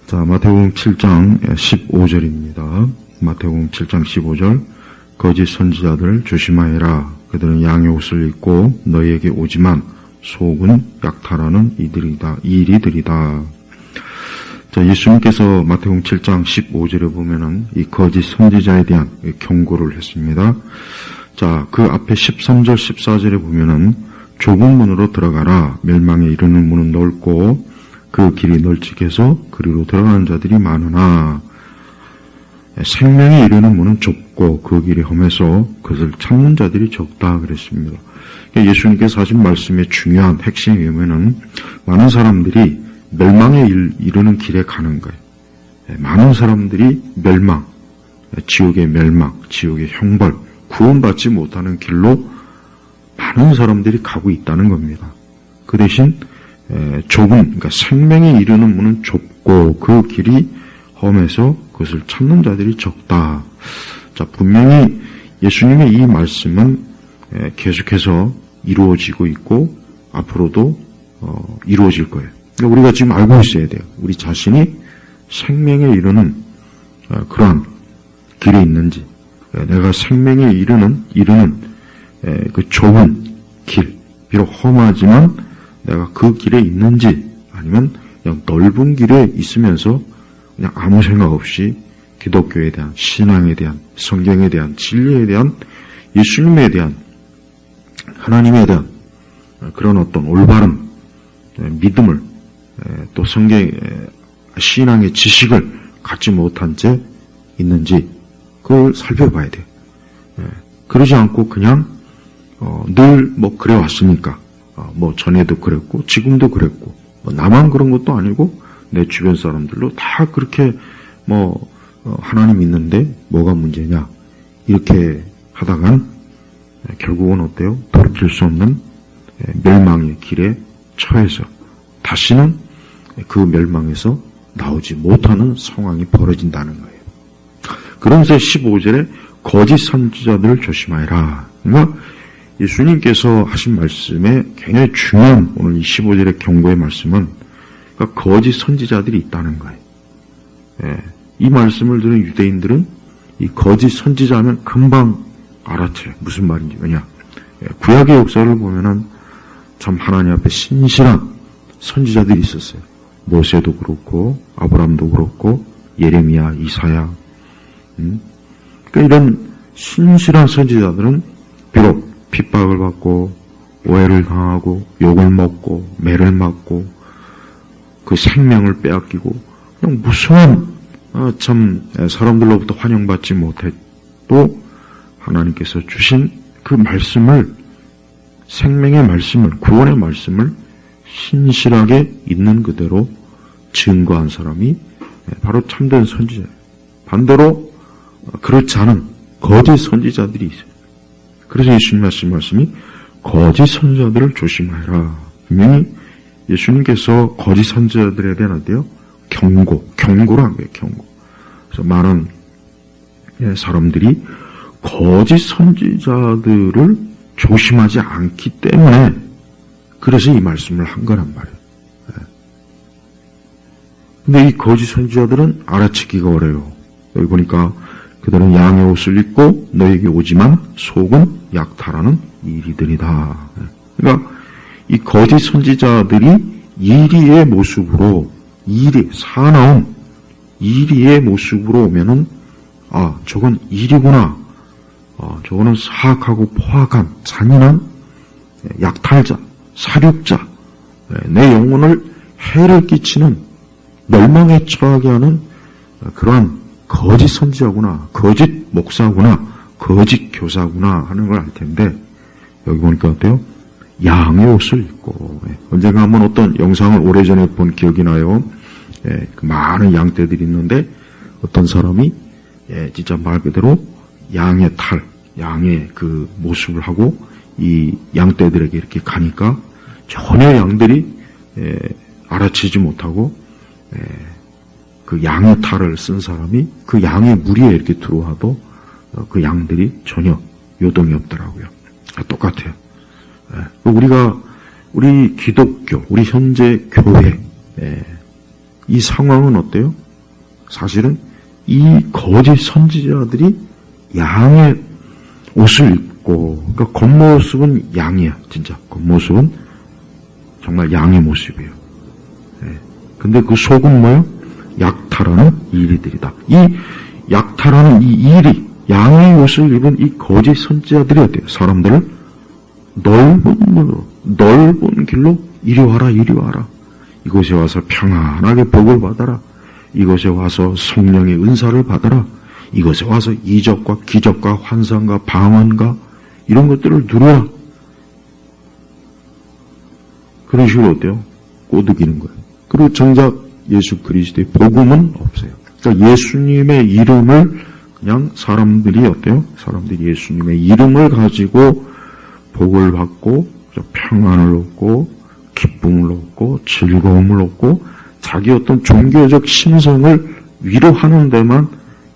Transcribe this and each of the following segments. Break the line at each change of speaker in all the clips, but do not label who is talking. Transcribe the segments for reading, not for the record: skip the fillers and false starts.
자, 마태복음 7장 15절입니다. 마태복음 7장 15절. 거짓 선지자들 조심하여라. 그들은 양의 옷을 입고 너희에게 오지만 속은 약탈하는 이리들이다. 자, 예수님께서 마태복음 7장 15절에 보면은 이 거짓 선지자에 대한 경고를 했습니다. 자, 그 앞에 13절, 14절에 보면은 좁은 문으로 들어가라. 멸망에 이르는 문은 넓고 그 길이 널찍해서 그리로 들어가는 자들이 많으나 생명에 이르는 문은 좁고 그 길이 험해서 그것을 찾는 자들이 적다 그랬습니다. 예수님께서 하신 말씀의 중요한 핵심이 뭐냐면 많은 사람들이 멸망에 이르는 길에 가는 거예요. 많은 사람들이 멸망, 지옥의 멸망, 지옥의 형벌, 구원받지 못하는 길로 많은 사람들이 가고 있다는 겁니다. 그 대신 그러니까 생명에 이르는 문은 좁고 그 길이 험해서 그것을 찾는 자들이 적다. 자, 분명히 예수님의 이 말씀은 계속해서 이루어지고 있고 앞으로도 이루어질 거예요. 그러니까 우리가 지금 알고 있어야 돼요. 우리 자신이 생명에 이르는 그러한 길에 있는지, 내가 생명에 이르는 그 좁은 길, 비록 험하지만 내가 그 길에 있는지, 아니면 그냥 넓은 길에 있으면서 그냥 아무 생각 없이 기독교에 대한, 신앙에 대한, 성경에 대한, 진리에 대한, 예수님에 대한, 하나님에 대한 그런 어떤 올바른 믿음을, 또 성경, 신앙의 지식을 갖지 못한 채 있는지 그걸 살펴봐야 돼요. 그러지 않고 그냥 늘 그래 왔으니까, 전에도 그랬고 지금도 그랬고, 나만 그런 것도 아니고 내 주변 사람들로 다 그렇게 하나님 있는데 뭐가 문제냐, 이렇게 하다간 결국은 어때요? 돌이킬 수 없는 멸망의 길에 처해서 다시는 그 멸망에서 나오지 못하는 상황이 벌어진다는 거예요. 그러면서 15절에 거짓 선지자들을 조심하여라. 그러니까 예수님께서 하신 말씀에 굉장히 중요한 오늘 이 15절의 경고의 말씀은, 그러니까 거짓 선지자들이 있다는 거예요. 이 말씀을 들은 유대인들은 이 거짓 선지자면 금방 알아채요. 무슨 말인지. 왜냐? 구약의 역사를 보면은 참 하나님 앞에 신실한 선지자들이 있었어요. 모세도 그렇고 아브라함도 그렇고 예레미야, 이사야. 그러니까 이런 신실한 선지자들은 비록 핍박을 받고 오해를 당하고 욕을 먹고 매를 맞고 그 생명을 빼앗기고 그냥 무수한 참 사람들로부터 환영받지 못해도 하나님께서 주신 그 말씀을, 생명의 말씀을, 구원의 말씀을 신실하게 있는 그대로 증거한 사람이 바로 참된 선지자예요. 반대로 그렇지 않은 거짓 선지자들이 있어요. 그래서 예수님 하신 말씀이 거짓 선지자들을 조심하라. 분명히 예수님께서 거짓 선지자들에 대한 어때요? 경고를 한 거예요. 경고. 그래서 많은 사람들이 거짓 선지자들을 조심하지 않기 때문에 그래서 이 말씀을 한 거란 말이에요. 근데 이 거짓 선지자들은 알아채기가 어려워요. 여기 보니까 그들은 양의 옷을 입고 너에게 오지만 속은 약탈하는 이리들이다. 그러니까 이 거짓 선지자들이 이리의 모습으로, 사나운 이리의 모습으로 오면은 저건 이리구나. 저거는 사악하고 포악한 잔인한 약탈자, 사륙자, 내 영혼을 해를 끼치는, 멸망에 처하게 하는 그러한 거짓 선지자구나, 거짓 목사구나, 거짓 교사구나 하는 걸 알 텐데, 여기 보니까 어때요? 양의 옷을 입고, 언젠가 한번 어떤 영상을 오래전에 본 기억이 나요. 그 많은 양떼들이 있는데 어떤 사람이 진짜 말 그대로 양의 양의 그 모습을 하고 이 양떼들에게 이렇게 가니까 전혀 양들이 알아채지 못하고 그 양의 탈을 쓴 사람이 그 양의 무리에 이렇게 들어와도 그 양들이 전혀 요동이 없더라고요. 똑같아요. 우리 기독교, 우리 현재 교회, 이 상황은 어때요? 사실은 이 거짓 선지자들이 양의 옷을 입고, 그러니까 겉모습은 양이야, 진짜. 겉모습은 정말 양의 모습이에요. 예. 근데 그 속은 뭐예요? 약탈하는 이리들이다. 이 약탈하는 이 이리, 양의 옷을 입은 이 거짓 선지자들이 어때요? 사람들을 넓은 문으로, 넓은 길로 이리 와라, 이리 와라. 이곳에 와서 평안하게 복을 받아라. 이곳에 와서 성령의 은사를 받아라. 이곳에 와서 이적과 기적과 환상과 방언과 이런 것들을 누려라. 그런 식으로 어때요? 꼬드기는 거예요. 그리고 정작 예수 그리스도의 복음은 없어요. 그러니까 예수님의 이름을 그냥 사람들이 어때요? 사람들이 예수님의 이름을 가지고 복을 받고 평안을 얻고 기쁨을 얻고 즐거움을 얻고 자기 어떤 종교적 심성을 위로하는 데만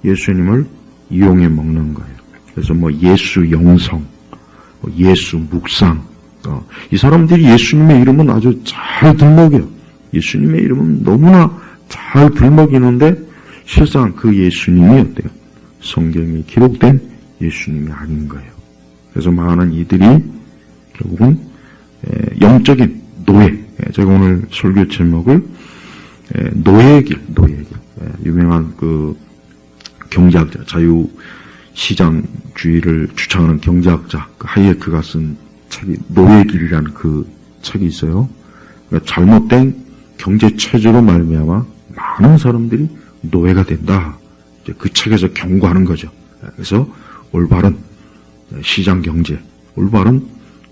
예수님을 이용해 먹는 거예요. 그래서 뭐 예수 영성, 예수 묵상, 이 사람들이 예수님의 이름은 아주 잘 들먹여요. 예수님의 이름은 너무나 잘 들먹이는데 실상 그 예수님이 어때요? 성경에 기록된 예수님이 아닌 거예요. 그래서 많은 이들이 결국은 영적인 노예, 제가 오늘 설교 제목을 노예의 길, 유명한 그 경제학자, 자유시장주의를 주창하는 경제학자 하이에크가 쓴 책이 노예의 길이라는 그 책이 있어요. 그러니까 잘못된 경제체제로 말미암아 많은 사람들이 노예가 된다. 이제 그 책에서 경고하는 거죠. 그래서 올바른 시장 경제, 올바른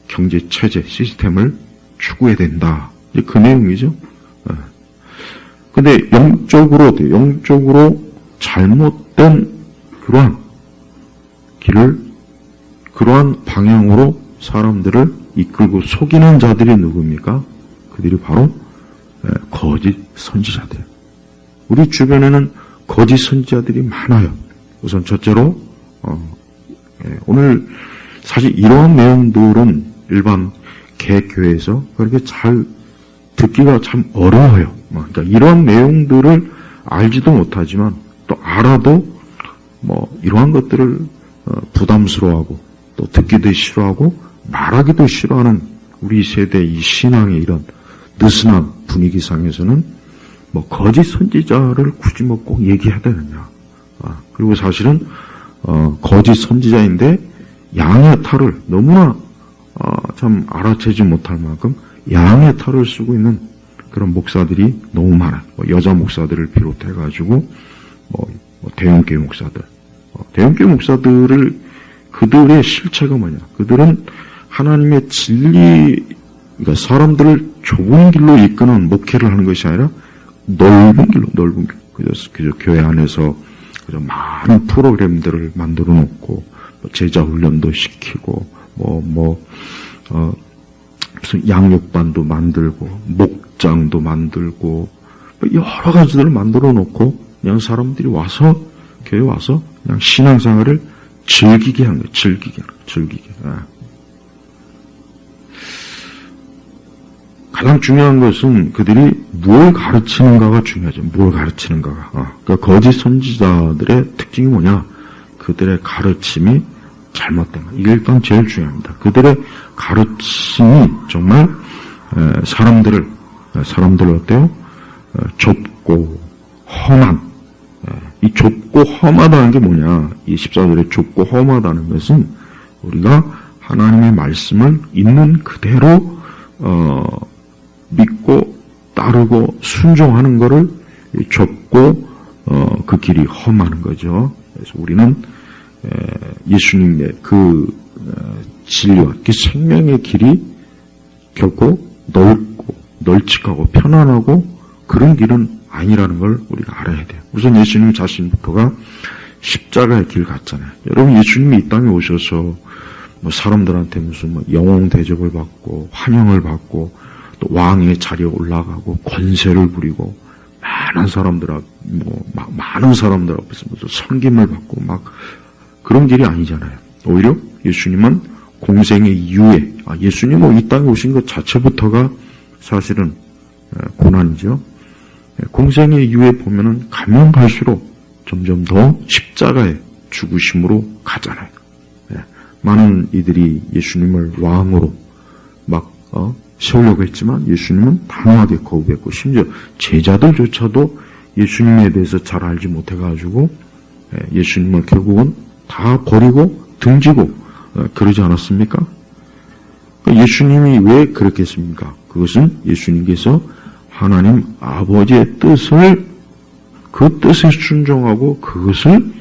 경제 체제 시스템을 추구해야 된다. 이제 그 내용이죠. 근데 영적으로 어때요? 영적으로 잘못된 그러한 길을, 그러한 방향으로 사람들을 이끌고 속이는 자들이 누굽니까? 그들이 바로 거짓 선지자들. 우리 주변에는 거짓 선지자들이 많아요. 우선 첫째로 오늘 사실 이러한 내용들은 일반 개교회에서 그렇게 잘 듣기가 참 어려워요. 그러니까 이러한 내용들을 알지도 못하지만 또 알아도 뭐 이러한 것들을 부담스러워하고 또 듣기도 싫어하고 말하기도 싫어하는 우리 세대 이 신앙의 이런 느슨한 분위기상에서는 뭐 거짓 선지자를 굳이 뭐 꼭 얘기해야 되느냐. 그리고 사실은 거짓 선지자인데 양의 탈을 너무나 참 알아채지 못할 만큼 양의 탈을 쓰고 있는 그런 목사들이 너무 많아요. 여자 목사들을 비롯해가지고 대형교회 목사들, 대형교회 목사들을 그들의 실체가 뭐냐? 그들은 하나님의 진리, 그러니까 사람들을 좁은 길로 이끄는 목회를 하는 것이 아니라 넓은 길로, 넓은 길. 그래서 교회 안에서 그저 많은 프로그램들을 만들어 놓고 제자 훈련도 시키고 무슨 양육반도 만들고 목장도 만들고 여러 가지들을 만들어 놓고 그냥 사람들이 와서 교회 와서 그냥 신앙생활을 즐기게 하는 거예요. 즐기게. 가장 중요한 것은 그들이 뭘 가르치는가가 중요하죠. 뭘 가르치는가가. 그러니까 거짓 선지자들의 특징이 뭐냐? 그들의 가르침이 잘못된 거. 이게 일단 제일 중요합니다. 그들의 가르침이 정말 사람들을 어때요? 좁고 험한. 이 좁고 험하다는 게 뭐냐? 이 14절에 좁고 험하다는 것은 우리가 하나님의 말씀을 있는 그대로 믿고 따르고 순종하는 것을 좁고 그 길이 험하는 거죠. 그래서 우리는 예수님의 그 진리와 그 생명의 길이 결코 넓고 널찍하고 편안하고 그런 길은 아니라는 걸 우리가 알아야 돼요. 우선 예수님 자신부터가 십자가의 길 갔잖아요. 여러분 예수님이 이 땅에 오셔서 사람들한테 무슨 영웅 대접을 받고 환영을 받고 또 왕의 자리에 올라가고 권세를 부리고 많은 사람들 앞에서 섬김을 받고 막 그런 길이 아니잖아요. 오히려 예수님은 공생의 이후에 예수님은 이 땅에 오신 것 자체부터가 사실은 고난이죠. 공생의 이후에 보면은 가면 갈수록 점점 더 십자가의 죽으심으로 가잖아요. 많은 이들이 예수님을 왕으로 막 세우려고 했지만 예수님은 단호하게 거부했고, 심지어 제자들조차도 예수님에 대해서 잘 알지 못해가지고 예수님을 결국은 다 버리고 등지고 그러지 않았습니까? 예수님이 왜 그렇게 했습니까? 그것은 예수님께서 하나님 아버지의 뜻을, 그 뜻에 순종하고 그것을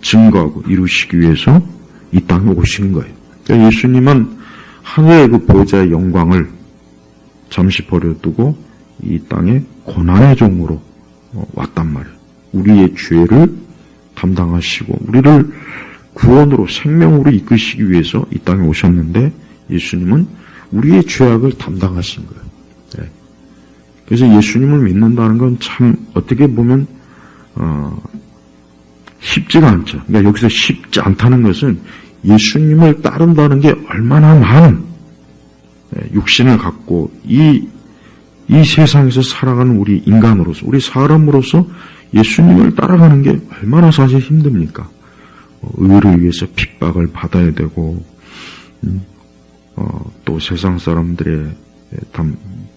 증거하고 이루시기 위해서 이 땅에 오신 거예요. 그러니까 예수님은 하늘의 그 보좌의 영광을 잠시 버려두고 이 땅에 고난의 종으로 왔단 말이에요. 우리의 죄를 담당하시고 우리를 구원으로, 생명으로 이끄시기 위해서 이 땅에 오셨는데, 예수님은 우리의 죄악을 담당하신 거예요. 그래서 예수님을 믿는다는 건 참 어떻게 보면 쉽지가 않죠. 그러니까 여기서 쉽지 않다는 것은 예수님을 따른다는 게 얼마나 많은 육신을 갖고 이 세상에서 살아가는 우리 인간으로서, 우리 사람으로서 예수님을 따라가는 게 얼마나 사실 힘듭니까? 의를 위해서 핍박을 받아야 되고, 또 세상 사람들의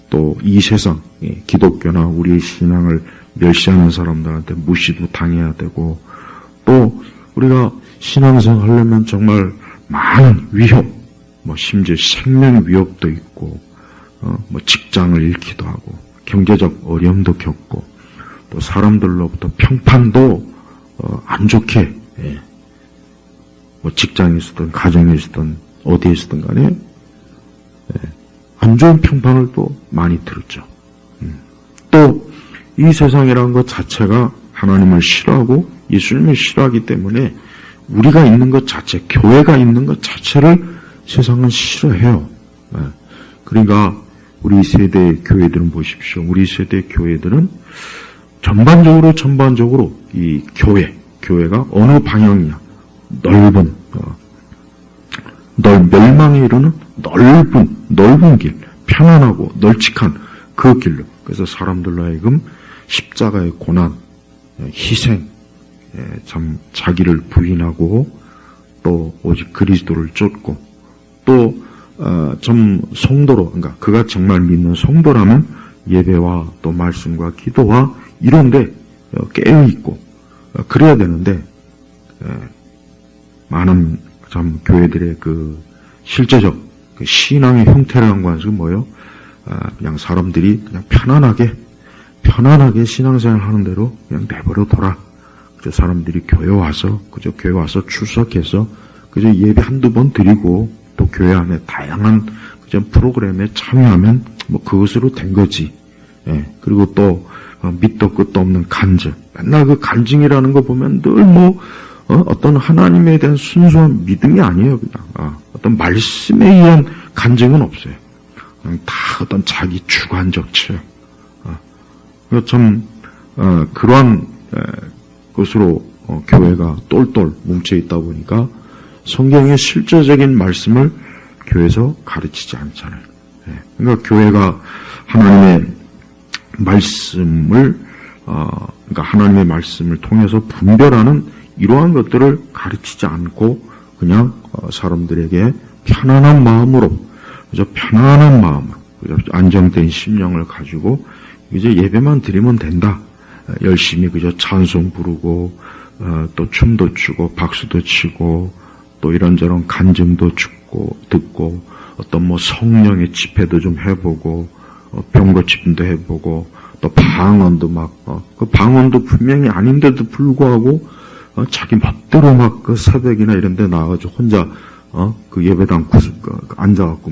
또 이 세상, 기독교나 우리의 신앙을 멸시하는 사람들한테 무시도 당해야 되고, 또 우리가 신앙생활 하려면 정말 많은 위협, 심지어 생명 위협도 있고, 직장을 잃기도 하고, 경제적 어려움도 겪고, 또 사람들로부터 평판도 안 좋게, 직장에서든 가정에서든 어디에서든 간에 안 좋은 평판을 또 많이 들었죠. 또 이 세상이라는 것 자체가 하나님을 싫어하고 예수님을 싫어하기 때문에 우리가 있는 것 자체, 교회가 있는 것 자체를 세상은 싫어해요. 그러니까 우리 세대의 교회들은 보십시오. 우리 세대의 교회들은 전반적으로 이 교회가 어느 방향이냐, 멸망에 이르는 넓은 길, 편안하고 널찍한 그 길로. 그래서 사람들로 하여금 십자가의 고난, 희생, 참 자기를 부인하고 또 오직 그리스도를 쫓고 또 좀 성도로, 그러니까 그가 정말 믿는 성도라면 예배와 또 말씀과 기도와 이런데 깨어 있고 그래야 되는데, 많은 참 교회들의 그 실제적 그 신앙의 형태라는 것은 뭐예요? 그냥 사람들이 그냥 편안하게 신앙생활 하는 대로 그냥 내버려둬라. 그저 사람들이 교회 와서 출석해서 그저 예배 한두 번 드리고 또 교회 안에 다양한 그저 프로그램에 참여하면 그것으로 된 거지. 그리고 또 밑도 끝도 없는 간증. 맨날 그 간증이라는 거 보면 늘 어떤 하나님에 대한 순수한 믿음이 아니에요. 그냥 어떤 말씀에 의한 간증은 없어요. 그냥 다 어떤 자기 주관적 체험. 참 그러한 것으로 교회가 똘똘 뭉쳐 있다 보니까 성경의 실제적인 말씀을 교회에서 가르치지 않잖아요. 그러니까 교회가 하나님의 말씀을 그러니까 하나님의 말씀을 통해서 분별하는 이러한 것들을 가르치지 않고 그냥 사람들에게 편안한 마음으로, 그저 편안한 마음으로, 그저 안정된 심령을 가지고 이제 예배만 드리면 된다. 열심히 그저 찬송 부르고 또 춤도 추고 박수도 치고 또 이런저런 간증도 듣고 어떤 성령의 집회도 좀 해보고 병거집도 해보고 또 방언도 그 방언도 분명히 아닌데도 불구하고 자기 멋대로 그 새벽이나 이런 데 나와가지고 혼자 그 예배당 앉아갖고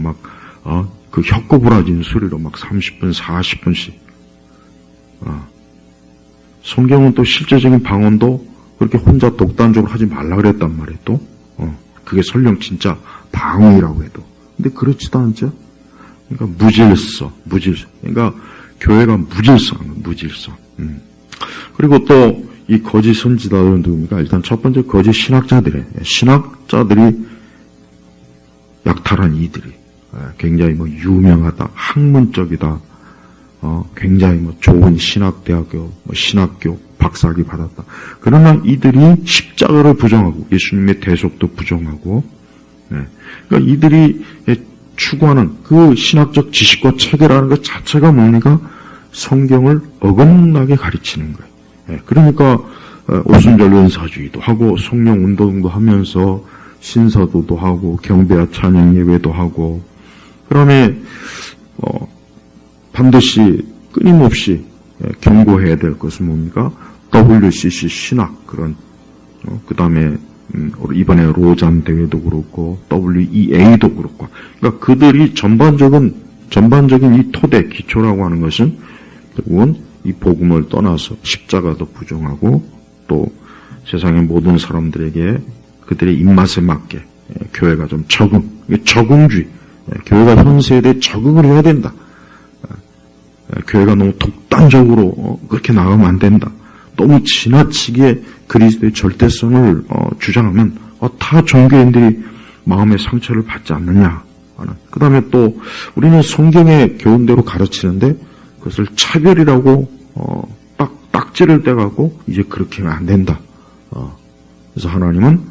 그 혀꼬부라진 소리로 30분 40분씩 성경은 또 실제적인 방언도 그렇게 혼자 독단적으로 하지 말라 그랬단 말이에요. 또 그게 설령 진짜 방언이라고 해도. 근데 그렇지도 않죠. 그러니까 무질서. 그러니까 교회가 무질서. 그리고 또 이 거짓 선지자들은 누굽니까? 일단 첫 번째 거짓 신학자들이 약탈한 이들이 굉장히 유명하다, 학문적이다, 굉장히 좋은 신학대학교, 신학교 박사학위 받았다. 그러나 이들이 십자가를 부정하고 예수님의 대속도 부정하고, 그러니까 이들이 추구하는 그 신학적 지식과 체계라는 것 자체가 뭡니까? 성경을 어긋나게 가르치는 거예요. 그러니까 오순절 은사주의도 하고 성령 운동도 하면서 신사도도 하고 경배와 찬양 예배도 하고, 그다음에 반드시 끊임없이 경고해야 될 것은 뭡니까? WCC 신학 그런 그다음에 이번에 로잔 대회도 그렇고 WEA도 그렇고, 그러니까 그들이 전반적인 이 토대 기초라고 하는 것은 결국은 이 복음을 떠나서 십자가도 부정하고 또 세상의 모든 사람들에게 그들의 입맛에 맞게 교회가 좀 적응주의, 교회가 현 세대에 적응을 해야 된다. 교회가 너무 독단적으로 그렇게 나가면 안 된다. 너무 지나치게 그리스도의 절대성을 주장하면 다 종교인들이 마음의 상처를 받지 않느냐. 그 다음에 또 우리는 성경의 교훈대로 가르치는데 그것을 차별이라고 딱지를 떼갖고 이제 그렇게 하면 안 된다. 그래서 하나님은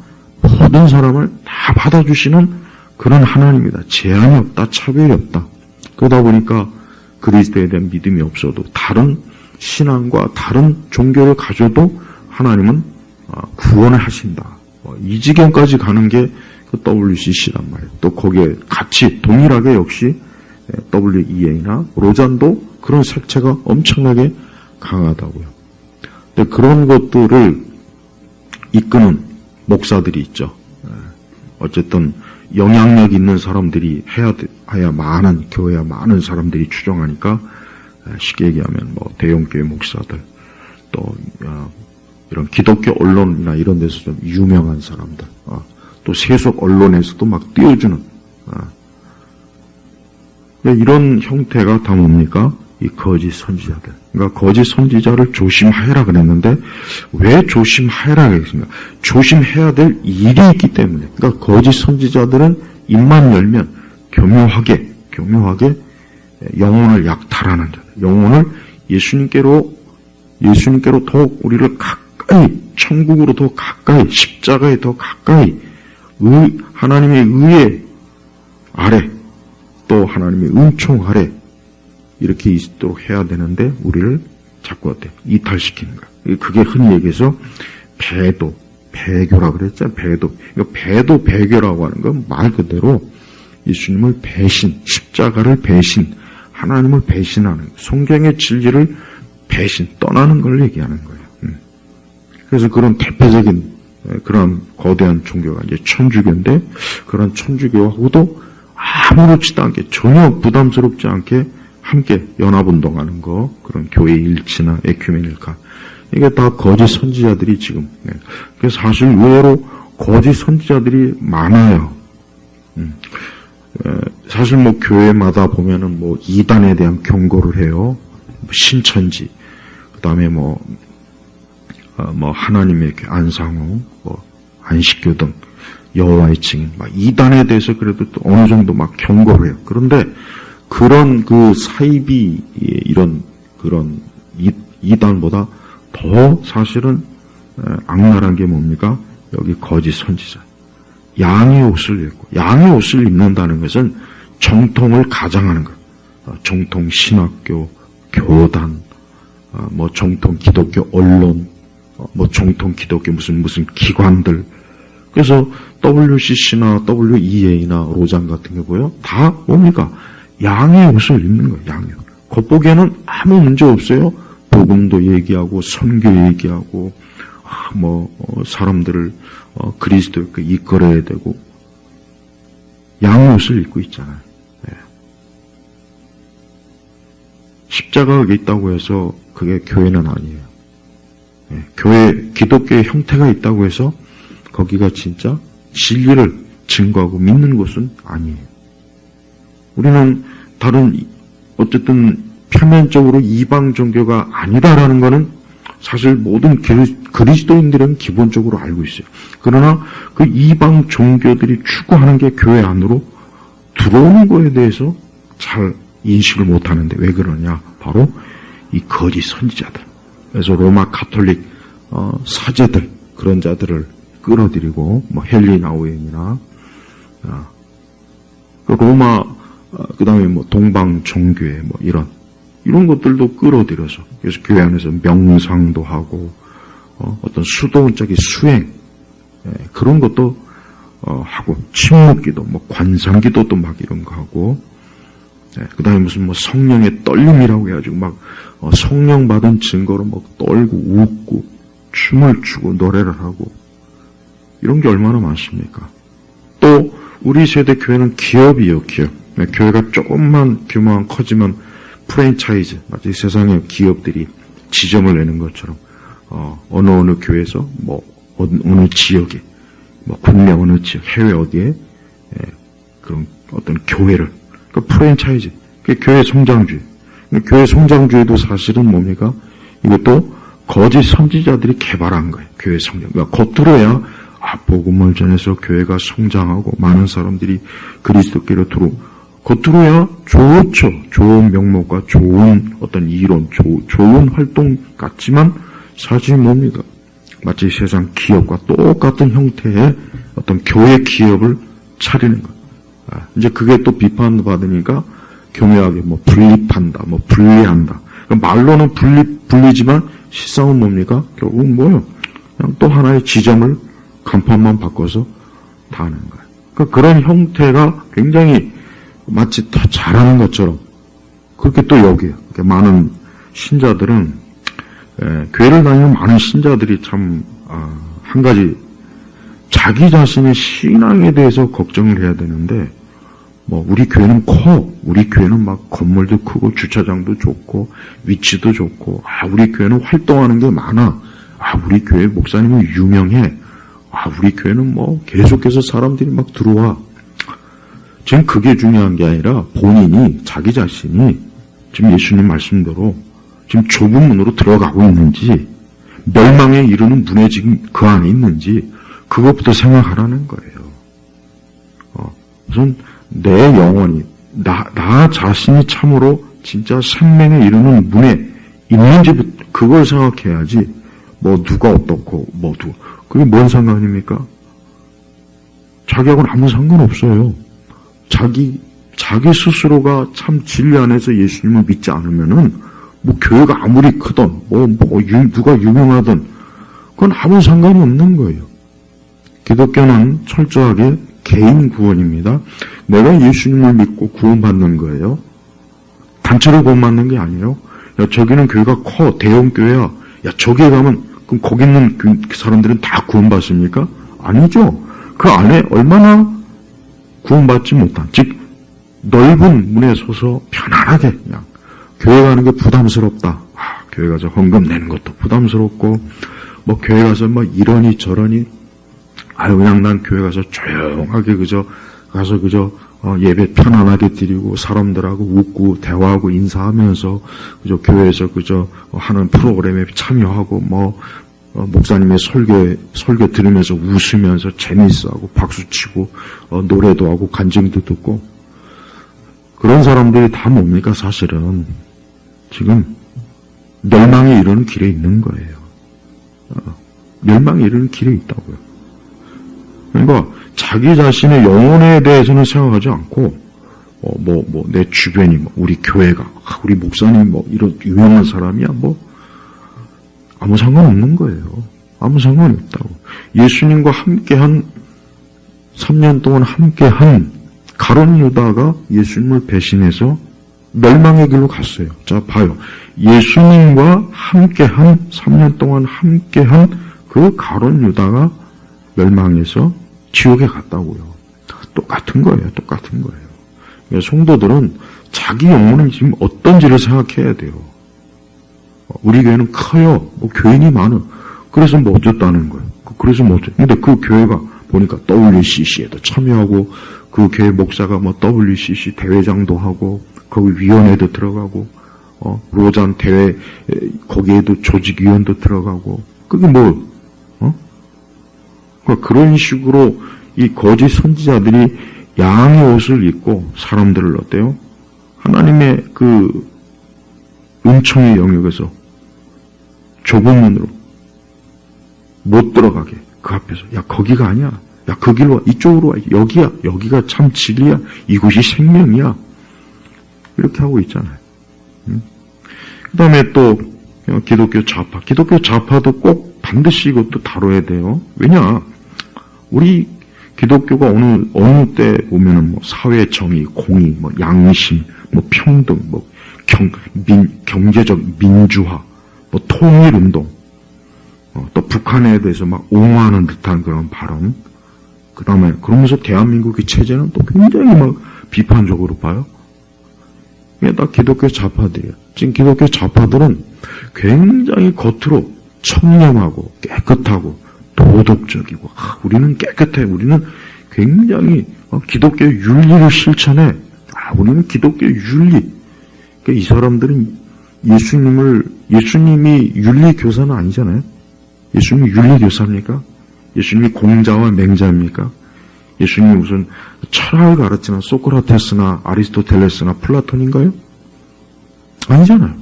모든 사람을 다 받아주시는 그런 하나님이다. 제한이 없다. 차별이 없다. 그러다 보니까 그리스도에 대한 믿음이 없어도 다른 신앙과 다른 종교를 가져도 하나님은 구원을 하신다. 이 지경까지 가는 게 그 WCC란 말이에요. 또 거기에 같이 동일하게 역시 WEA나 로잔도 그런 색채가 엄청나게 강하다고요. 근데 그런 것들을 이끄는 목사들이 있죠. 어쨌든 영향력 있는 사람들이 해야 많은 교회야 많은 사람들이 추종하니까 쉽게 얘기하면 대형교회 목사들 또 이런 기독교 언론이나 이런 데서 좀 유명한 사람들 또 세속 언론에서도 막 띄워주는 이런 형태가 다 뭡니까? 이 거짓 선지자들. 그러니까 거짓 선지자를 조심하여라 그랬는데 왜 조심하여라 그랬습니까? 조심해야 될 일이 있기 때문에. 그러니까 거짓 선지자들은 입만 열면 교묘하게 영혼을 약탈하는 자들, 영혼을 예수님께로 더욱 우리를 가까이, 천국으로 더 가까이, 십자가에 더 가까이, 하나님의 의의 아래, 또 하나님의 은총 아래 이렇게 있도록 해야 되는데 우리를 자꾸 이탈시키는 거야. 그게 흔히 얘기해서 배교라 그랬잖아요. 배도 배교라고 하는 건 말 그대로 예수님을 배신, 십자가를 배신, 하나님을 배신하는 거예요. 성경의 진리를 배신, 떠나는 걸 얘기하는 거예요. 그래서 그런 대표적인 그런 거대한 종교가 이제 천주교인데, 그런 천주교하고도 아무렇지도 않게, 전혀 부담스럽지 않게 함께 연합운동하는 거, 그런 교회 일치나 에큐메니카, 이게 다 거짓 선지자들이 지금, 그래서 사실 의외로 거짓 선지자들이 많아요. 사실 교회마다 보면은 이단에 대한 경고를 해요. 신천지, 그 다음에 하나님의 안상호, 안식교 등 여호와의 증인, 이단에 대해서 그래도 또 어느 정도 경고를 해요. 그런데 그런 그 사이비 이런 그런 이단보다 더 사실은 악랄한 게 뭡니까? 여기 거짓 선지자. 양의 옷을 입고, 양의 옷을 입는다는 것은 정통을 가장하는 것. 정통 신학교, 교단, 정통 기독교 언론, 정통 기독교 무슨 기관들. 그래서 WCC나 WEA나 로잔 같은 경우요, 다 뭡니까? 양의 옷을 입는 거예요, 양의 옷. 겉보기에는 아무 문제 없어요. 복음도 얘기하고, 선교 얘기하고, 사람들을, 그리스도께 이끌어야 되고, 양의 옷을 입고 있잖아요. 네. 십자가가 있다고 해서 그게 교회는 아니에요. 네. 기독교의 형태가 있다고 해서 거기가 진짜 진리를 증거하고 믿는 곳은 아니에요. 우리는 어쨌든 표면적으로 이방 종교가 아니다라는 것은 사실 모든 그리스도인들은 기본적으로 알고 있어요. 그러나 그 이방 종교들이 추구하는 게 교회 안으로 들어오는 거에 대해서 잘 인식을 못하는데 왜 그러냐? 바로 이 거짓 선지자들. 그래서 로마 가톨릭 사제들 그런 자들을 끌어들이고 뭐 헨리 나우엔이나 로마 그다음에 뭐 동방 종교회 뭐 이런 것들도 끌어들여서 그래서 교회 안에서 명상도 하고 어떤 수도원적인 수행 그런 것도 하고 침묵기도 뭐 관상기도도 막 이런 거 하고 그다음에 무슨 뭐 성령의 떨림이라고 해가지고 막 성령 받은 증거로 막 떨고 웃고 춤을 추고 노래를 하고 이런 게 얼마나 많습니까? 또 우리 세대 교회는 기업이에요, 기업. 교회가 조금만 규모가 커지면 프랜차이즈, 마치 세상의 기업들이 지점을 내는 것처럼 어느 교회에서 뭐 어느 지역에 뭐 국내 어느 지역, 해외 어디에 그런 어떤 교회를 프랜차이즈, 교회 성장주의. 교회 성장주의도 사실은 뭡니까? 이것도 거짓 선지자들이 개발한 거예요. 교회 성장. 그러니까 겉으로야 복음을 전해서 교회가 성장하고 많은 사람들이 그리스도께로 겉으로야 좋죠. 좋은 명목과 좋은 어떤 이론, 좋은 활동 같지만 사실 뭡니까? 마치 세상 기업과 똑같은 형태의 어떤 교회 기업을 차리는 것. 이제 그게 또 비판받으니까 교묘하게 뭐 분립한다, 뭐 분리한다. 그러니까 말로는 분리지만 실상은 뭡니까? 결국은 뭐요? 그냥 또 하나의 지점을 간판만 바꿔서 다 하는 거예요. 그러니까 그런 형태가 굉장히 마치 더 잘하는 것처럼 그렇게 또 여겨요. 그러니까 많은 신자들은 교회를 다니는 많은 신자들이 참 한 가지 자기 자신의 신앙에 대해서 걱정을 해야 되는데 뭐 우리 교회는 우리 교회는 막 건물도 크고 주차장도 좋고 위치도 좋고 우리 교회는 활동하는 게 많아. 우리 교회 목사님은 유명해. 우리 교회는 뭐 계속해서 사람들이 막 들어와. 지금 그게 중요한 게 아니라 본인이 자기 자신이 지금 예수님 말씀대로 지금 좁은 문으로 들어가고 있는지 멸망에 이르는 문에 지금 그 안에 있는지 그것부터 생각하라는 거예요. 우선 내 영혼이 나 자신이 참으로 진짜 생명에 이르는 문에 있는지부터 그걸 생각해야지 뭐 누가 어떻고 뭐 그게 뭔 상관입니까? 자기하고는 아무 상관없어요. 자기 스스로가 참 진리 안에서 예수님을 믿지 않으면은 뭐 교회가 아무리 크던 누가 유명하던 그건 아무 상관이 없는 거예요. 기독교는 철저하게 개인 구원입니다. 내가 예수님을 믿고 구원받는 거예요. 단체로 구원받는 게 아니에요. 야, 저기는 교회가 커, 대형 교회야. 야, 저기에 가면 그럼 거기 있는 그 사람들은 다 구원받습니까? 아니죠. 그 안에 얼마나 구원받지 못한, 즉 넓은 문에 서서 편안하게 그냥 교회 가는 게 부담스럽다. 교회 가서 헌금 내는 것도 부담스럽고 뭐 교회 가서 뭐 이러니 저러니 그냥 난 교회 가서 조용하게 가서 예배 편안하게 드리고 사람들하고 웃고 대화하고 인사하면서 교회에서 하는 프로그램에 참여하고 목사님의 설교 들으면서 웃으면서 재밌어하고 박수치고 노래도 하고 간증도 듣고 그런 사람들이 다 뭡니까? 사실은 지금 멸망에 이르는 길에 있는 거예요. 멸망에 이르는 길에 있다고요. 그러니까 자기 자신의 영혼에 대해서는 생각하지 않고 내 주변이 우리 교회가 우리 목사님 이런 유명한 사람이야 아무 상관없는 거예요. 아무 상관이 없다고. 예수님과 함께한 3년 동안 함께한 가룟 유다가 예수님을 배신해서 멸망의 길로 갔어요. 자, 봐요. 예수님과 함께한 3년 동안 함께한 그 가룟 유다가 멸망해서 지옥에 갔다고요. 똑같은 거예요. 똑같은 거예요. 그러니까 성도들은 자기 영혼은 지금 어떤지를 생각해야 돼요. 우리 교회는 커요. 교인이 많아. 그래서 어쩌다는 거예요. 그래서 근데 그 교회가 보니까 WCC에도 참여하고 그 교회 목사가 WCC 대회장도 하고 거기 위원회도 들어가고 로잔 대회 거기에도 조직위원도 들어가고 그게 그러니까 그런 식으로 이 거짓 선지자들이 양의 옷을 입고 사람들을 어때요? 하나님의 그 은총의 영역에서 좁은 문으로 못 들어가게 그 앞에서 야 거기가 아니야. 야 그 길로 와. 이쪽으로 와. 여기야. 여기가 참 진리야. 이곳이 생명이야. 이렇게 하고 있잖아요. 그 다음에 또 기독교 좌파. 기독교 좌파도 꼭 반드시 이것도 다뤄야 돼요. 왜냐? 우리 기독교가 어느 때 보면은 뭐 사회 정의, 공의, 뭐 양심, 뭐 평등, 뭐 경제적 민주화, 뭐 통일 운동, 또 북한에 대해서 막 옹호하는 듯한 그런 발언. 그 다음에 그러면서 대한민국의 체제는 또 굉장히 막 비판적으로 봐요. 이게 다 기독교 좌파들이에요. 지금 기독교 좌파들은 굉장히 겉으로 청렴하고 깨끗하고 도덕적이고 우리는 깨끗해. 우리는 굉장히 기독교 윤리를 실천해. 우리는 기독교 윤리. 그러니까 이 사람들은 예수님이 윤리 교사는 아니잖아요. 예수님이 윤리 교사입니까? 예수님이 공자와 맹자입니까? 예수님이 무슨 철학을 가르치나 소크라테스나 아리스토텔레스나 플라톤인가요? 아니잖아요.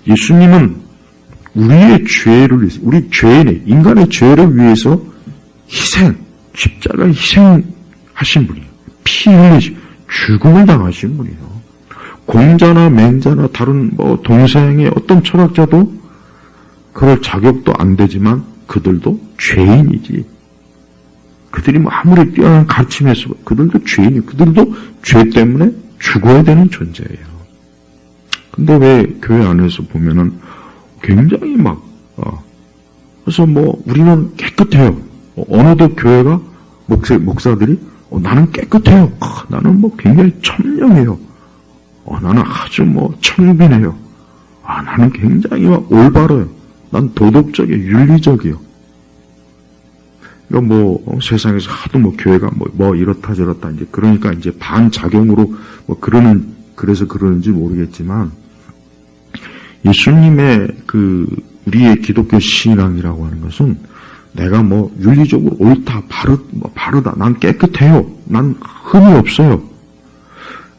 예수님은 우리의 죄를 위해서, 우리 죄인의, 인간의 죄를 위해서 십자가 희생하신 분이에요. 피 흘리시, 죽음을 당하신 분이에요. 공자나 맹자나 다른 동서양의 어떤 철학자도 그럴 자격도 안 되지만 그들도 죄인이지. 그들이 아무리 뛰어난 가르침에서 그들도 죄인이에요. 그들도 죄 때문에 죽어야 되는 존재예요. 근데 왜 교회 안에서 보면은 굉장히 그래서 우리는 깨끗해요. 어느덧 교회가 목사들이 나는 깨끗해요. 나는 굉장히 청렴해요. 나는 아주 청빈해요. 나는 굉장히 올바르요. 난 도덕적이에요. 윤리적이요. 그러니까 세상에서 하도 교회가 이렇다 저렇다 이제 그러니까 이제 반작용으로 그래서 그러는지 모르겠지만 예수님의 우리의 기독교 신앙이라고 하는 것은 내가 윤리적으로 옳다, 바르다, 난 깨끗해요. 난 흠이 없어요.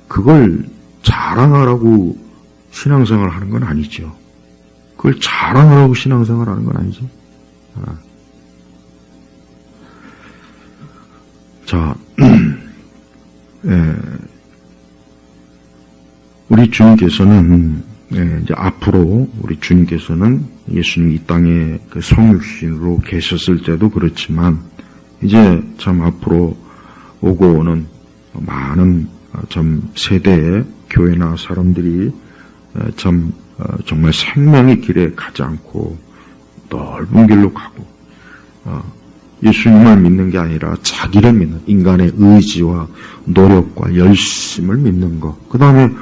그걸 자랑하라고 신앙생활을 하는 건 아니죠. 그걸 자랑하라고 신앙생활을 하는 건 아니죠. 자, 우리 주님께서는 이제 앞으로 우리 주님께서는 예수님 이 땅에 성육신으로 계셨을 때도 그렇지만 이제 참 앞으로 오고 오는 많은 참 세대의 교회나 사람들이 참 정말 생명의 길에 가지 않고 넓은 길로 가고 예수님을 믿는 게 아니라 자기를 믿는 인간의 의지와 노력과 열심을 믿는 것. 그 다음에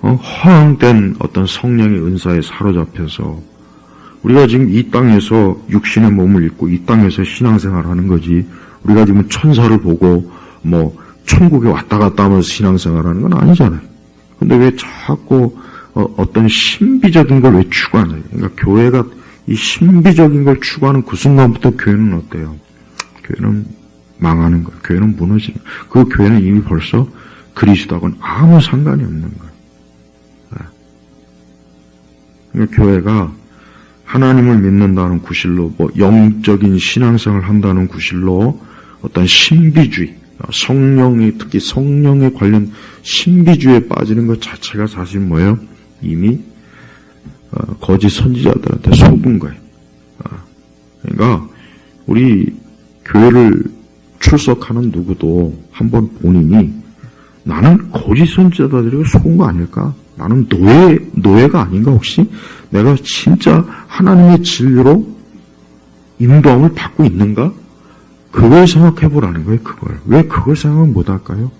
허황된 어떤 성령의 은사에 사로잡혀서 우리가 지금 이 땅에서 육신의 몸을 입고 이 땅에서 신앙생활을 하는 거지 우리가 지금 천사를 보고 천국에 왔다 갔다 하면서 신앙생활을 하는 건 아니잖아요. 근데 왜 자꾸 어떤 신비적인 걸 왜 추구하냐. 그러니까 교회가 이 신비적인 걸 추구하는 그 순간부터 교회는 어때요? 교회는 망하는 거예요. 교회는 무너지는 거예요. 그 교회는 이미 벌써 그리스도하고는 아무 상관이 없는 거예요. 그러니까 교회가 하나님을 믿는다는 구실로 영적인 신앙생활을 한다는 구실로 어떤 신비주의, 특히 성령에 관련 신비주의에 빠지는 것 자체가 사실 뭐예요? 이미 거짓 선지자들한테 속은 거예요. 그러니까 우리 교회를 출석하는 누구도 한번 본인이 나는 거짓 선지자들에게 속은 거 아닐까? 나는 노예가 아닌가 혹시? 내가 진짜 하나님의 진리로 인도함을 받고 있는가? 그걸 생각해 보라는 거예요, 그걸. 왜 그걸 생각을 못 할까요?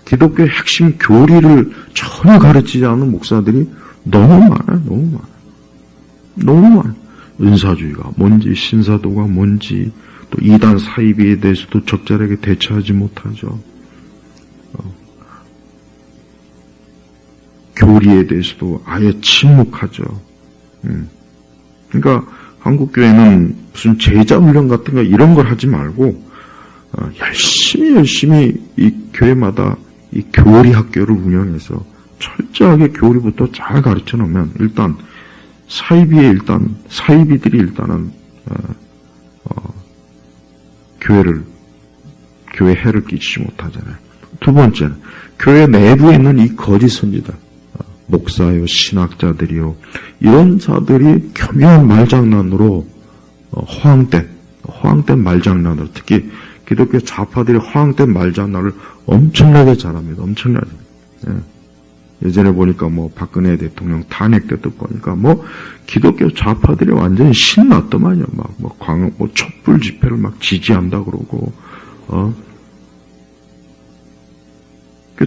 기독교의 핵심 교리를 전혀 가르치지 않는 목사들이 너무 많아요, 너무 많아요. 은사주의가 뭔지, 신사도가 뭔지, 또 이단 사이비에 대해서도 적절하게 대처하지 못하죠. 교리에 대해서도 아예 침묵하죠. 그러니까 한국교회는 무슨 제자훈련 같은 거 이런 걸 하지 말고 열심히 이 교회마다 이 교리 학교를 운영해서 철저하게 교리부터 잘 가르쳐 놓으면 일단 사이비들이 일단은 교회 해를 끼치지 못하잖아요. 두 번째는 교회 내부에 있는 이 거짓 선지자, 목사요, 신학자들이요, 이런 자들이 교묘한 말장난으로 허황된 말장난으로, 특히 기독교 좌파들이 허황된 말장난을 엄청나게 잘합니다. 엄청나게. 예전에 보니까 뭐 박근혜 대통령 탄핵 때도 보니까 뭐 기독교 좌파들이 완전히 신났더만요. 뭐 촛불 집회를 막 지지한다 그러고,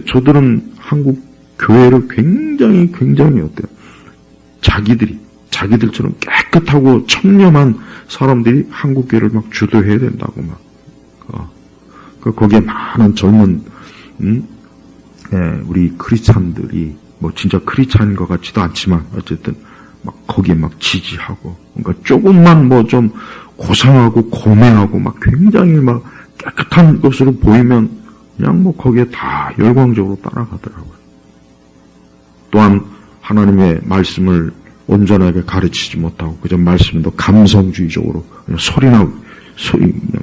저들은 한국 교회를 굉장히 어때요? 자기들처럼 깨끗하고 청렴한 사람들이 한국 교회를 막 주도해야 된다고 거기에 많은 젊은, 우리 크리스찬들이 뭐 진짜 크리스찬인 것 같지도 않지만 어쨌든 막 거기에 막 지지하고, 그러니까 조금만 뭐 좀 고상하고 고매하고 막 굉장히 막 깨끗한 것으로 보이면 그냥 뭐 거기에 다 열광적으로 따라가더라고요. 또한 하나님의 말씀을 온전하게 가르치지 못하고 그저 말씀도 감성주의적으로 그냥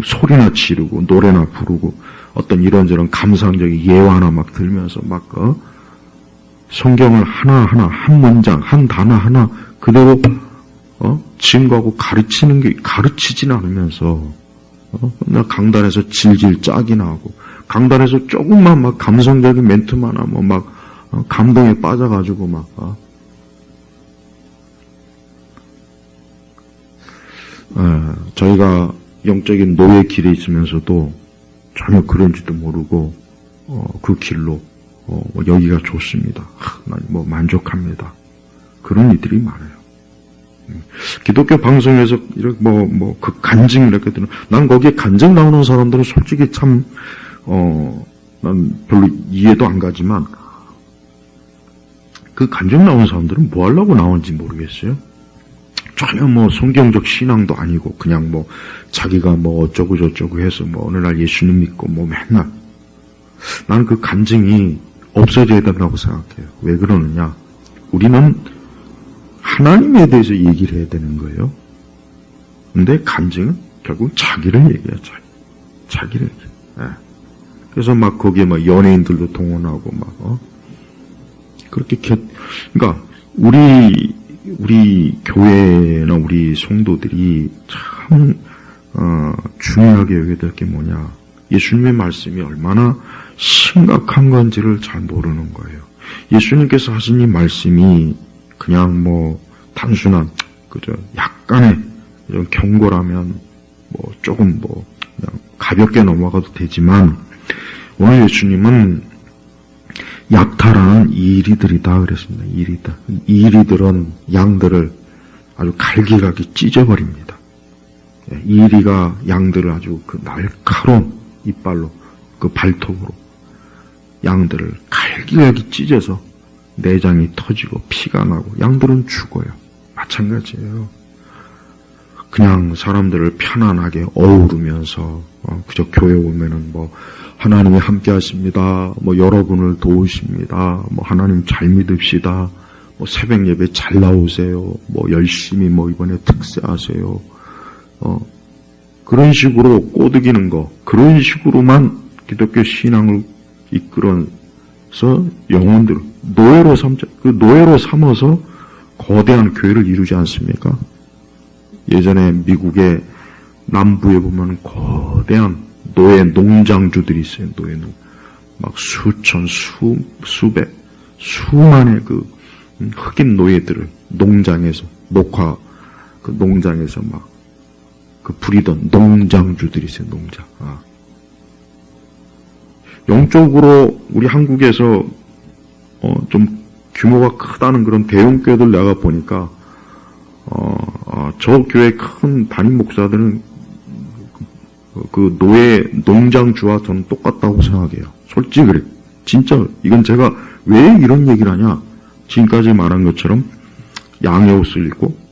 소리나 지르고 노래나 부르고 어떤 이런저런 감상적인 예화나 막 들면서 막 성경을 하나하나 한 문장 한 단어 하나 그대로 증거하고 가르치지는 않으면서 강단에서 질질 짝이나 하고 강단에서 조금만 막 감성적인 멘트만 하면 막 감동에 빠져가지고 막 저희가 영적인 노예 길에 있으면서도 전혀 그런지도 모르고 그 길로 여기가 좋습니다. 뭐 만족합니다. 그런 이들이 많아요. 기독교 방송에서 이렇게 그 간증 이렇게 들으면 난 거기에 간증 나오는 사람들은 솔직히 참 난 별로 이해도 안 가지만 그 간증 나오는 사람들은 뭐 하려고 나오는지 모르겠어요. 전혀 뭐 성경적 신앙도 아니고 그냥 뭐 자기가 뭐 어쩌고 저쩌고 해서 뭐 어느 날 예수님 믿고 뭐 맨날 나는 그 간증이 없어져야 된다고 생각해요. 왜 그러느냐? 우리는 하나님에 대해서 얘기를 해야 되는 거예요. 근데 간증은 결국 자기를 얘기해요. 자기를 얘기해. 그래서 막 거기에 막 연예인들도 동원하고 막 그렇게 그러니까 우리 교회나 우리 성도들이 참 중요하게 여겨야 될 게 뭐냐? 예수님의 말씀이 얼마나 심각한 건지를 잘 모르는 거예요. 예수님께서 하신 이 말씀이 그냥 뭐 단순한 그저 약간의 이런 경고라면 뭐 조금 뭐 그냥 가볍게 넘어가도 되지만 오늘 예수님은 약탈하는 이리들이다 그랬습니다. 이리들은 양들을 아주 갈기갈기 찢어버립니다. 이리가 양들을 아주 그 날카로운 이빨로 그 발톱으로 양들을 갈기갈기 찢어서 내장이 터지고 피가 나고 양들은 죽어요. 마찬가지예요. 그냥 사람들을 편안하게 어우르면서 그저 교회 오면은 뭐 하나님이 함께 하십니다. 뭐 여러분을 도우십니다. 뭐 하나님 잘 믿읍시다. 뭐 새벽 예배 잘 나오세요. 뭐 열심히 뭐 이번에 특세하세요. 그런 식으로 꼬드기는 거, 그런 식으로만 기독교 신앙을 이끌어서 영혼들을 노예로 삼아서 거대한 교회를 이루지 않습니까? 예전에 미국의 남부에 보면 거대한 노예 농장주들이 있어요. 막 수천, 수백, 수만의 그 흑인 노예들을 농장에서 그 농장에서 막 그 부리던 농장주들이 있어요. 농장. 영적으로 우리 한국에서 좀 규모가 크다는 그런 대형교회들 내가 보니까 저 교회 큰 담임 목사들은 그 농장주와 저는 똑같다고 생각해요. 솔직히 그래. 진짜 이건 제가 왜 이런 얘기를 하냐? 지금까지 말한 것처럼 양의 옷을 입고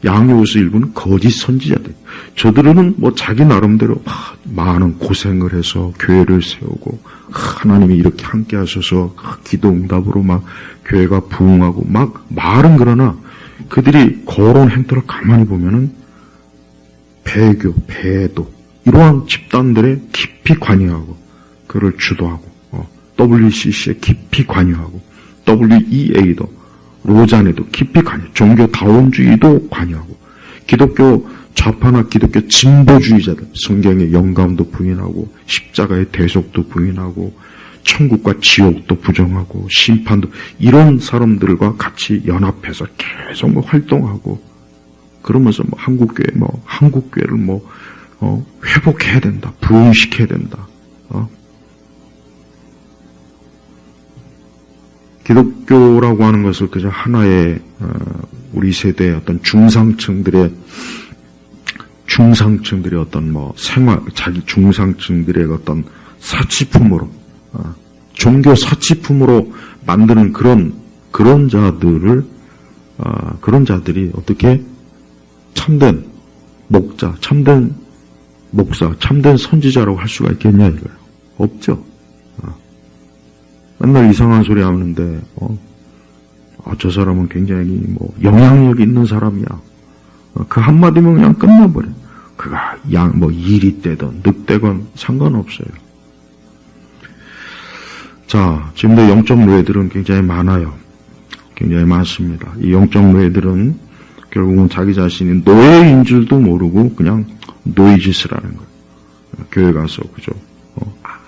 양의 옷을 입은 거짓 선지자들. 저들은 뭐 자기 나름대로 많은 고생을 해서 교회를 세우고 하나님이 이렇게 함께 하셔서 기도 응답으로 막 교회가 부흥하고 막 말은 그러나 그들이 걸어온 행태를 가만히 보면은 배교, 배도 이러한 집단들에 깊이 관여하고 그를 주도하고 WCC에 깊이 관여하고 WEA도 로잔에도 깊이 관여, 종교다원주의도 관여하고 기독교 좌파나 기독교 진보주의자들 성경의 영감도 부인하고 십자가의 대속도 부인하고 천국과 지옥도 부정하고 심판도 이런 사람들과 같이 연합해서 계속 활동하고 그러면서 한국교회를 회복해야 된다, 부흥시켜야 된다. 기독교라고 하는 것을 그저 하나의 우리 세대의 어떤 중상층들의 어떤 생활, 자기 중상층들의 어떤 사치품으로, 종교 사치품으로 만드는 그런 자들이 어떻게 참된 목자, 참된 목사, 참된 선지자라고 할 수가 있겠냐 이거예요. 없죠. 맨날 이상한 소리 하는데, 저 사람은 굉장히 영향력 있는 사람이야. 그 한마디면 그냥 끝나버려. 그가 일이 되든 늑대건 상관없어요. 자, 지금도 영적 노예들은 굉장히 많아요. 굉장히 많습니다. 이 영적 노예들은 결국은 자기 자신이 노예인 줄도 모르고 그냥 노이짓을 하는 거예요. 교회 가서 그죠?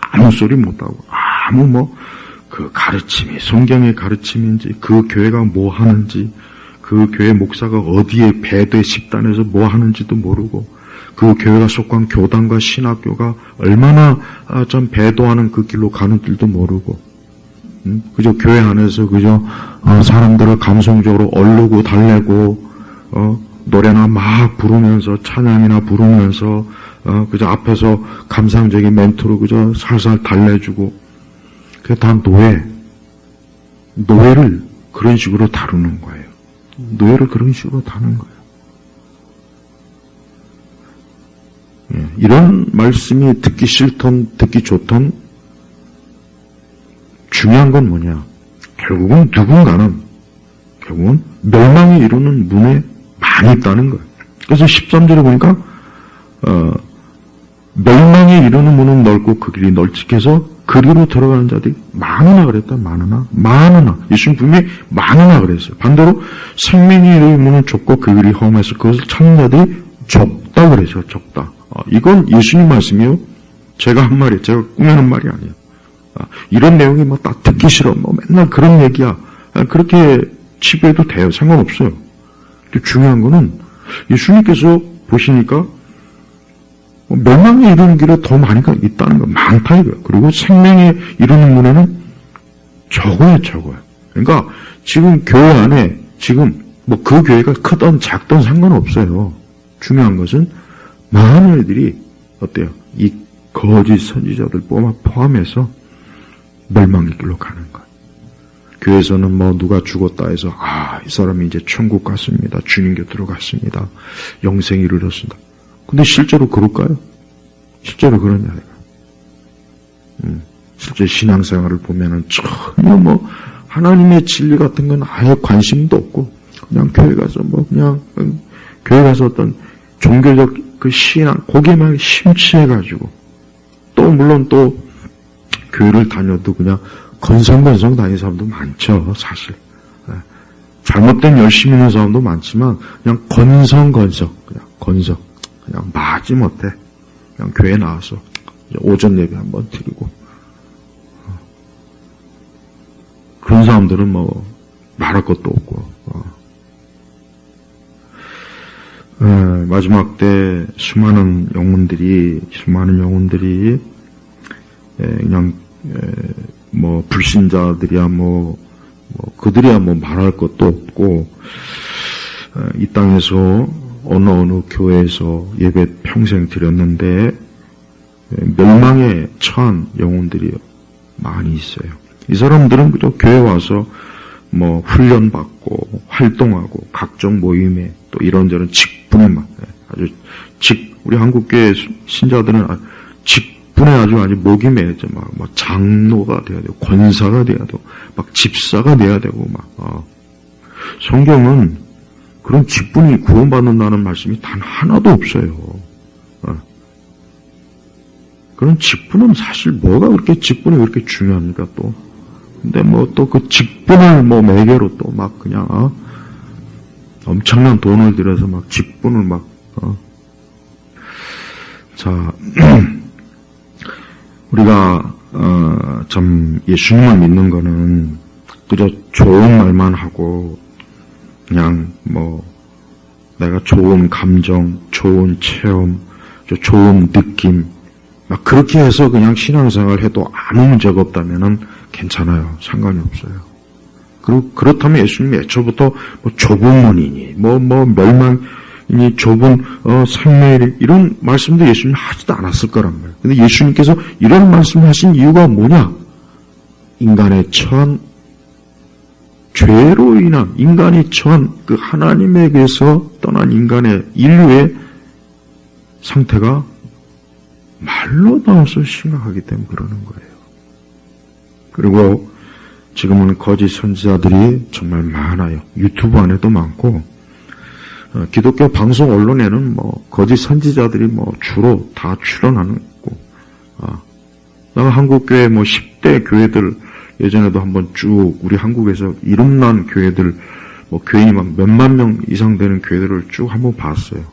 아무 소리 못하고 그 가르침이 성경의 가르침인지 그 교회가 뭐 하는지 그 교회 목사가 어디에 배대 식단에서 뭐 하는지도 모르고 그 교회가 속한 교단과 신학교가 얼마나 좀 배도하는 그 길로 가는 줄도 모르고 그저 교회 안에서 그저 사람들을 감성적으로 얼르고 달래고 노래나 막 부르면서 찬양이나 부르면서 그저 앞에서 감상적인 멘트로 그저 살살 달래주고 그게 다 노예를 그런 식으로 다루는 거예요. 노예를 그런 식으로 다루는 거예요. 이런 말씀이 듣기 싫던, 듣기 좋던, 중요한 건 뭐냐? 결국은 멸망에 이르는 문에 많이 있다는 거예요. 그래서 13절에 보니까, 멸망에 이르는 문은 넓고 그 길이 널찍해서 그리로 들어가는 자들이 많으나 그랬다. 많으나. 예수님 분명히 많으나 그랬어요. 반대로 생명이 이르는 문은 좁고 그 길이 험해서 그것을 찾는 자들이 적다 그랬어요. 적다. 이건 예수님 말씀이요. 제가 한 말이에요. 제가 꾸며낸 말이 아니에요. 이런 내용이 다 듣기 싫어. 맨날 그런 얘기야. 그렇게 치부해도 돼요. 상관없어요. 근데 중요한 거는 예수님께서 보시니까 멸망에 이르는 길에 더 많이 있다는 거 많다 이거예요. 그리고 생명에 이르는 문에는 적어요. 그러니까 지금 교회 안에 지금 그 교회가 크든 작든 상관없어요. 중요한 것은 많은 애들이 어때요? 이 거짓 선지자들 포함해서 멸망의 길로 가는 거예요. 교회에서는 누가 죽었다 해서 이 사람이 이제 천국 갔습니다. 주님 곁으로 갔습니다. 영생 이르렀습니다. 근데 실제로 그럴까요? 실제로 그러냐? 실제 신앙생활을 보면은 전혀 하나님의 진리 같은 건 아예 관심도 없고 그냥 교회 가서 교회 가서 어떤 종교적 그 신앙 거기에만 심취해가지고 또 물론 또 교회를 다녀도 그냥 건성건성 다니는 사람도 많죠. 사실 잘못된 열심히 있는 사람도 많지만 그냥 건성건성 그냥 마지못해 그냥 교회 나와서 오전 예배 한번 드리고 그런 사람들은 말할 것도 없고 마지막 때 수많은 영혼들이 그냥 불신자들이야 그들이야 말할 것도 없고 이 땅에서 어느 교회에서 예배 평생 드렸는데 멸망에 처한 영혼들이 많이 있어요. 이 사람들은 그저 교회 와서 훈련받고 활동하고 각종 모임에 또 이런저런 직분에만 아주 우리 한국교회 신자들은 직분에 아주 목이 매죠. 막 장로가 돼야 되고, 권사가 돼야 되고, 막 집사가 돼야 되고, 성경은 그런 직분이 구원받는다는 말씀이 단 하나도 없어요. 그런 직분은 사실 뭐가 그렇게 직분이 그렇게 중요합니까, 또. 근데 또 그 직분을 매개로 또 그냥, 엄청난 돈을 들여서 직분을 자, 우리가, 참, 예수님을 믿는 거는 그저 좋은 말만 하고, 그냥 내가 좋은 감정, 좋은 체험, 좋은 느낌, 그렇게 해서 그냥 신앙생활 해도 아무 문제가 없다면은 괜찮아요. 상관이 없어요. 그렇다면 예수님이 애초부터 좁은 문이니, 멸망이니, 좁은, 생명이니, 이런 말씀도 예수님이 하지도 않았을 거란 말이에요. 근데 예수님께서 이런 말씀을 하신 이유가 뭐냐? 인간의 처한, 죄로 인한, 인간이 처한 그 하나님에게서 떠난 인간의 인류의 상태가 말로 나와서 심각하기 때문에 그러는 거예요. 그리고 지금은 거짓 선지자들이 정말 많아요. 유튜브 안에도 많고, 기독교 방송 언론에는 거짓 선지자들이 주로 다 출연하는 거고, 내가 한국교회 10대 교회들 예전에도 한번 쭉 우리 한국에서 이름난 교회들, 교인이 몇만 명 이상 되는 교회들을 쭉 한번 봤어요.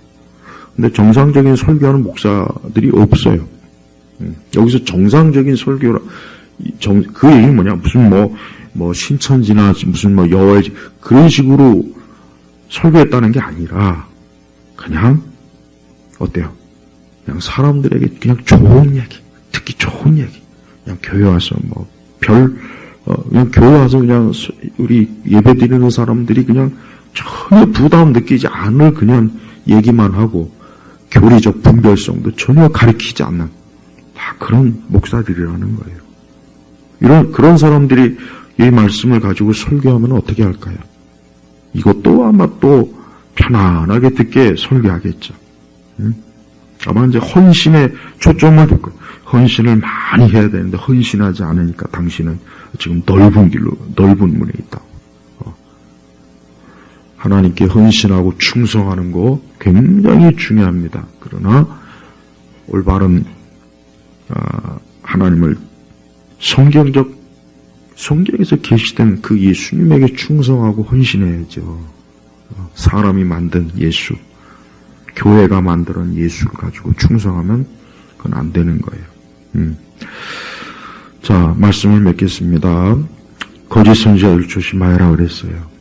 근데 정상적인 설교하는 목사들이 없어요. 여기서 정상적인 설교라, 그 얘기는 뭐냐, 무슨 신천지나 무슨 여호와의 집, 그런 식으로 설교했다는 게 아니라, 그냥, 어때요? 그냥 사람들에게 그냥 좋은 얘기, 듣기 좋은 얘기, 그냥 교회 와서 그냥 교회 와서 그냥 우리 예배 드리는 사람들이 그냥 전혀 부담 느끼지 않을 그냥 얘기만 하고, 교리적 분별성도 전혀 가리키지 않는 다 그런 목사들이라는 거예요. 그런 사람들이 이 말씀을 가지고 설교하면 어떻게 할까요? 이것도 아마 또 편안하게 듣게 설교하겠죠. 아마 이제 헌신에 초점을 둘 거예요. 헌신을 많이 해야 되는데 헌신하지 않으니까 당신은 지금 넓은 문에 있다. 하나님께 헌신하고 충성하는 거 굉장히 중요합니다. 그러나 올바른 하나님을 성경에서 계시된 그 예수님에게 충성하고 헌신해야죠. 사람이 만든 예수, 교회가 만든 예수를 가지고 충성하면 그건 안 되는 거예요. 자, 말씀을 맺겠습니다. 거짓 선지자를 조심하여라 그랬어요.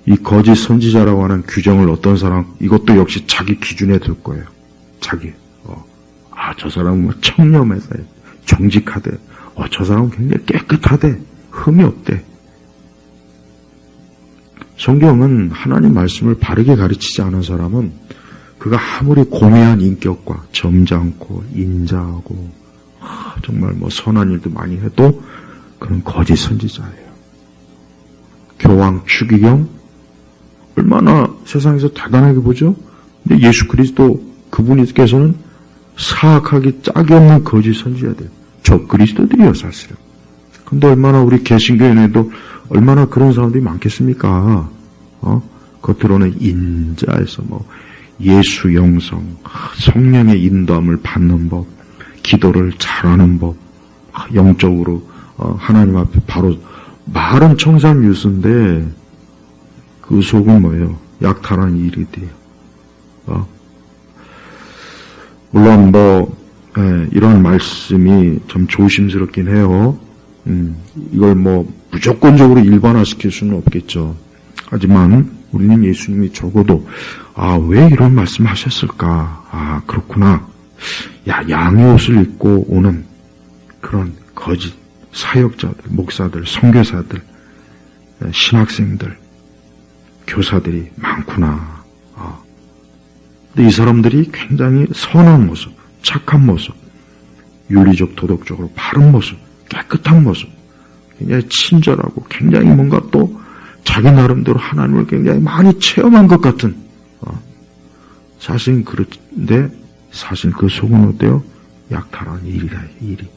이 거짓 선지자라고 하는 규정을 어떤 사람, 이것도 역시 자기 기준에 둘 거예요. 저 사람은 청렴해서 정직하대. 저 사람은 굉장히 깨끗하대. 흠이 없대. 성경은 하나님 말씀을 바르게 가르치지 않은 사람은 그가 아무리 고매한 인격과 점잖고 인자하고 정말 선한 일도 많이 해도 그는 거짓 선지자예요. 교황 추기경 얼마나 세상에서 대단하게 보죠? 근데 예수 그리스도 그분께서는 사악하기 짝이 없는 거짓 선지자들, 저 그리스도들이요 사실은. 근데 얼마나 우리 개신교회에도 얼마나 그런 사람들이 많겠습니까? 겉으로는 인자해서 예수 영성, 성령의 인도함을 받는 법, 기도를 잘하는 법, 영적으로 하나님 앞에 바로 말은 청산유수인데 그 속은 뭐예요? 약탈한 일이 돼요. 물론 이런 말씀이 참 조심스럽긴 해요. 이걸 무조건적으로 일반화시킬 수는 없겠죠. 하지만 우리는 예수님이 적어도 왜 이런 말씀 하셨을까? 그렇구나. 양의 옷을 입고 오는 그런 거짓 사역자들, 목사들, 선교사들, 신학생들, 교사들이 많구나. 근데 이 사람들이 굉장히 선한 모습, 착한 모습, 윤리적, 도덕적으로 바른 모습, 깨끗한 모습, 굉장히 친절하고 굉장히 뭔가 또 자기 나름대로 하나님을 굉장히 많이 체험한 것 같은 사실 그런데 사실 그 속은 어때요? 약탈한 일이라, 일이.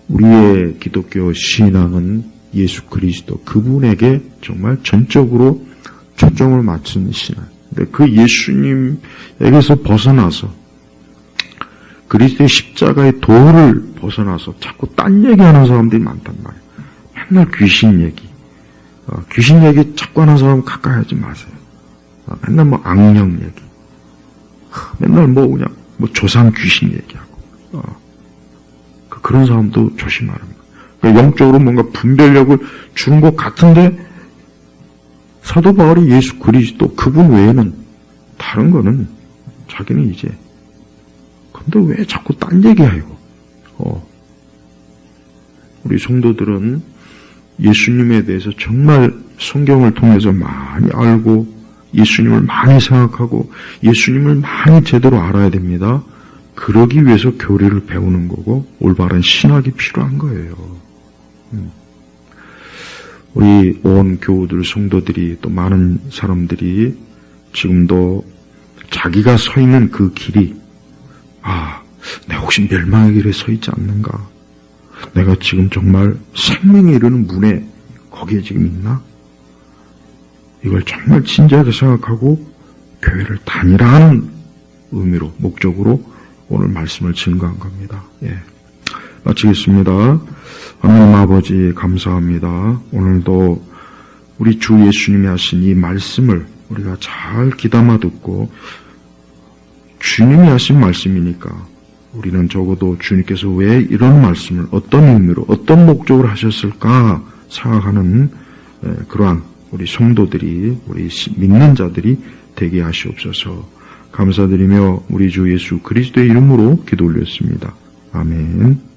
우리의 기독교 신앙은 예수 그리스도 그분에게 정말 전적으로 초점을 맞춘 신앙. 근데 그 예수님에게서 벗어나서 그리스도의 십자가의 도를 벗어나서 자꾸 딴 얘기하는 사람들이 많단 말이에요. 맨날 귀신 얘기. 귀신 얘기 자꾸 하는 사람 가까이 하지 마세요. 맨날 뭐 악령 얘기. 맨날 뭐 그냥 뭐 조상 귀신 얘기하고. 그런 사람도 조심하라. 그러니까 영적으로 뭔가 분별력을 주는 것 같은데 사도 바울이 예수 그리스도 그분 외에는 다른 거는 자기는 이제 근데 왜 자꾸 딴 얘기해요? 우리 성도들은 예수님에 대해서 정말 성경을 통해서 많이 알고 예수님을 많이 생각하고 예수님을 많이 제대로 알아야 됩니다. 그러기 위해서 교리를 배우는 거고 올바른 신학이 필요한 거예요. 우리 온 교우들, 성도들이 또 많은 사람들이 지금도 자기가 서 있는 그 길이 내가 혹시 멸망의 길에 서 있지 않는가? 내가 지금 정말 생명에 이르는 문에 거기에 지금 있나? 이걸 정말 진지하게 생각하고 교회를 다니라 하는 의미로, 목적으로 오늘 말씀을 증거한 겁니다. 마치겠습니다. 하나님 아버지 감사합니다. 오늘도 우리 주 예수님이 하신 이 말씀을 우리가 잘 귀담아 듣고 주님이 하신 말씀이니까 우리는 적어도 주님께서 왜 이런 말씀을 어떤 의미로 어떤 목적으로 하셨을까 생각하는 그러한 우리 성도들이 우리 믿는 자들이 되게 하시옵소서. 감사드리며 우리 주 예수 그리스도의 이름으로 기도 올렸습니다. 아멘.